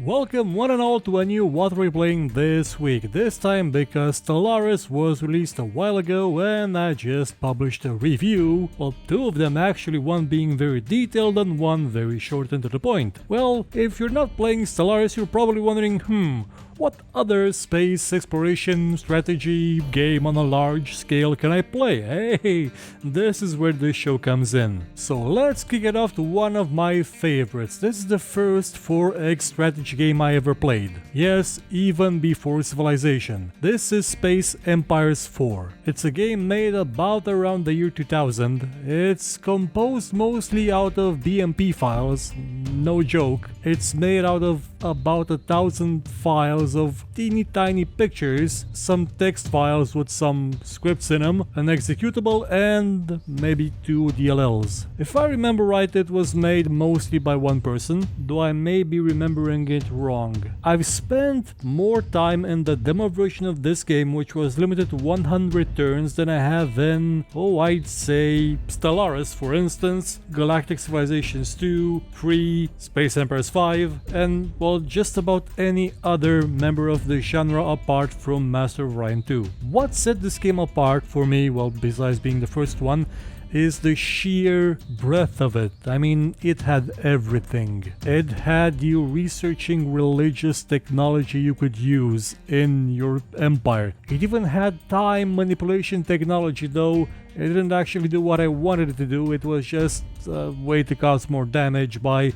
Welcome one and all to a new What We're Playing this week, this time because Stellaris was released a while ago and I just published a review, well, two of them actually, one being very detailed and one very short and to the point. Well, if you're not playing Stellaris, you're probably wondering, what other space exploration strategy game on a large scale can I play? Hey, this is where this show comes in. So let's kick it off to one of my favorites. This is the first 4X strategy game I ever played. Yes, even before Civilization. This is Space Empires 4. It's a game made about around the year 2000. It's composed mostly out of BMP files, no joke. It's made out of about 1,000 files of teeny tiny pictures, some text files with some scripts in them, an executable and maybe 2 DLLs. If I remember right, it was made mostly by one person, though I may be remembering it wrong. I've spent more time in the demo version of this game, which was limited to 100 turns, than I have in, I'd say Stellaris, for instance, Galactic Civilizations 2, 3, Space Empires 5, and well, just about any other member of the genre apart from Master of Orion 2. What set this game apart for me, well, besides being the first one, is the sheer breadth of it. I mean, it had everything. It had you researching religious technology you could use in your empire. It even had time manipulation technology, though it didn't actually do what I wanted it to do. It was just a way to cause more damage by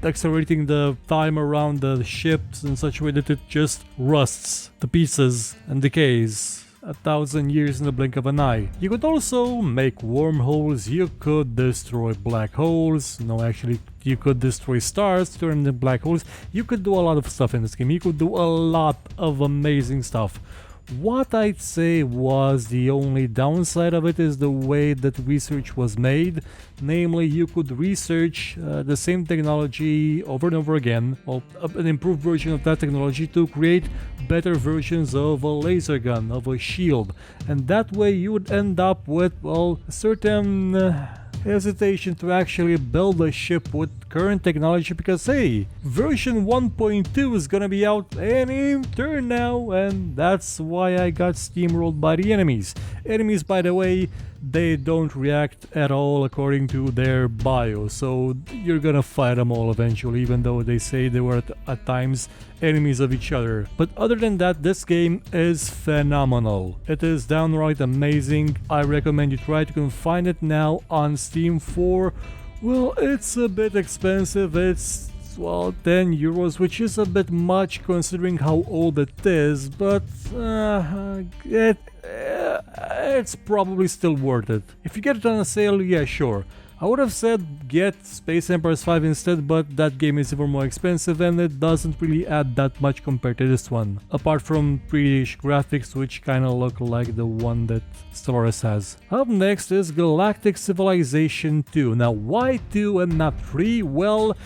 accelerating the time around the ships in such a way that it just rusts to pieces and decays 1,000 years in the blink of an eye. You could also make wormholes, you could destroy black holes, no actually you could destroy stars, turn them into black holes, you could do a lot of stuff in this game, you could do a lot of amazing stuff. What I'd say was the only downside of it is the way that research was made. Namely, you could research the same technology over and over again, or an improved version of that technology to create better versions of a laser gun, of a shield. And that way you would end up with, well, a certain hesitation to actually build a ship with current technology because, hey, version 1.2 is gonna be out any turn now, and that's why I got steamrolled by the enemies. Enemies, by the way, they don't react at all according to their bio, so you're gonna fight them all eventually, even though they say they were at times enemies of each other. But other than that, this game is phenomenal. It is downright amazing. I recommend you try it. You can find it now on Steam for, well, it's a bit expensive. It's, well, 10 euros, which is a bit much considering how old it is, but it's probably still worth it. If you get it on a sale, yeah, sure. I would have said get Space Empires 5 instead, but that game is even more expensive and it doesn't really add that much compared to this one. Apart from pretty-ish graphics, which kinda look like the one that Stellaris has. Up next is Galactic Civilization 2. Now, why 2 and not 3? Well,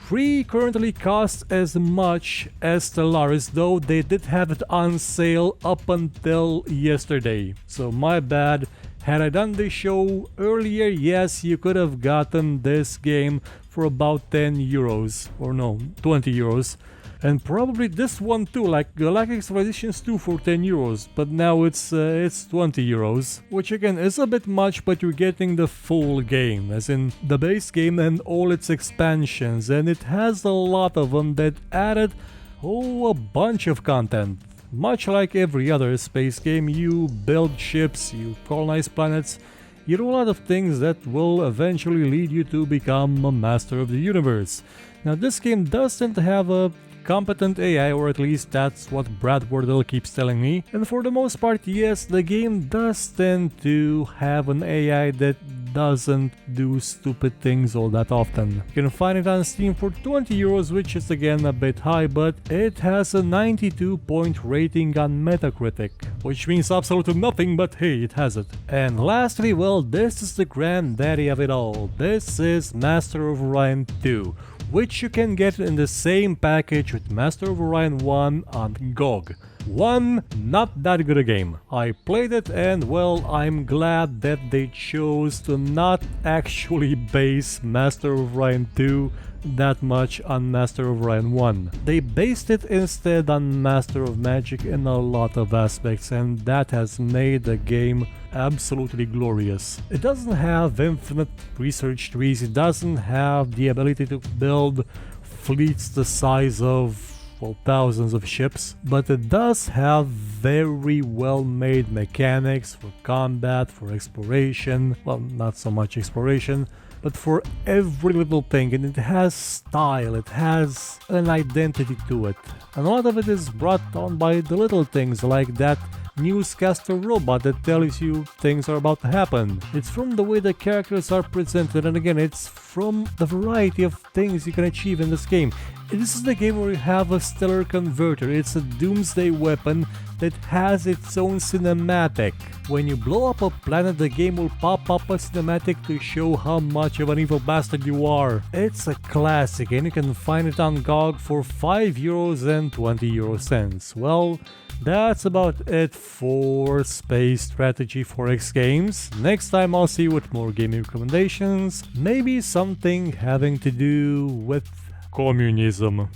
3 currently costs as much as Stellaris, though they did have it on sale up until yesterday. So my bad. Had I done this show earlier, yes, you could have gotten this game for about 10 euros. Or no, 20 euros. And probably this one too, like Galactic Civilizations 2 for 10 euros. But now it's 20 euros. Which again is a bit much, but you're getting the full game. As in the base game and all its expansions. And it has a lot of them that added, a bunch of content. Much like every other space game, you build ships, you colonize planets, you do a lot of things that will eventually lead you to become a master of the universe. Now, this game doesn't have a competent AI, or at least that's what Brad Wardell keeps telling me. And for the most part, yes, the game does tend to have an AI that doesn't do stupid things all that often. You can find it on Steam for 20 euros, which is again a bit high, but it has a 92-point rating on Metacritic, which means absolutely nothing, but hey, it has it. And lastly, well, this is the granddaddy of it all. This is Master of Orion 2, which you can get in the same package with Master of Orion 1 on GOG. One, not that good a game. I played it and well, I'm glad that they chose to not actually base Master of Orion 2 that much on Master of Orion 1. They based it instead on Master of Magic in a lot of aspects, and that has made the game absolutely glorious. It doesn't have infinite research trees, it doesn't have the ability to build fleets the size of, well, thousands of ships, but it does have very well made mechanics for combat, for exploration, well, not so much exploration, but for every little thing, and it has style, it has an identity to it. And a lot of it is brought on by the little things like that newscaster robot that tells you things are about to happen. It's from the way the characters are presented, and again, it's from the variety of things you can achieve in this game. This is the game where you have a stellar converter. It's a doomsday weapon that has its own cinematic. When you blow up a planet, the game will pop up a cinematic to show how much of an evil bastard you are. It's a classic, and you can find it on GOG for €5.20. Well, that's about it for Space Strategy 4X games. Next time I'll see you with more gaming recommendations, maybe something having to do with communism.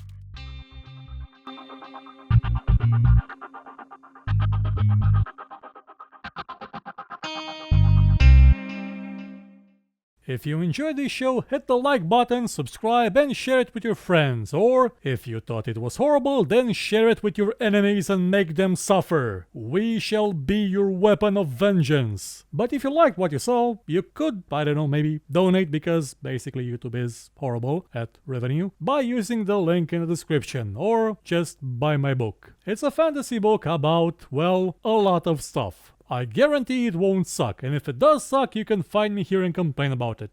If you enjoyed this show, hit the like button, subscribe, and share it with your friends. Or, if you thought it was horrible, then share it with your enemies and make them suffer. We shall be your weapon of vengeance. But if you liked what you saw, you could, I don't know, maybe donate, because basically YouTube is horrible at revenue, by using the link in the description, or just buy my book. It's a fantasy book about, well, a lot of stuff. I guarantee it won't suck, and if it does suck, you can find me here and complain about it.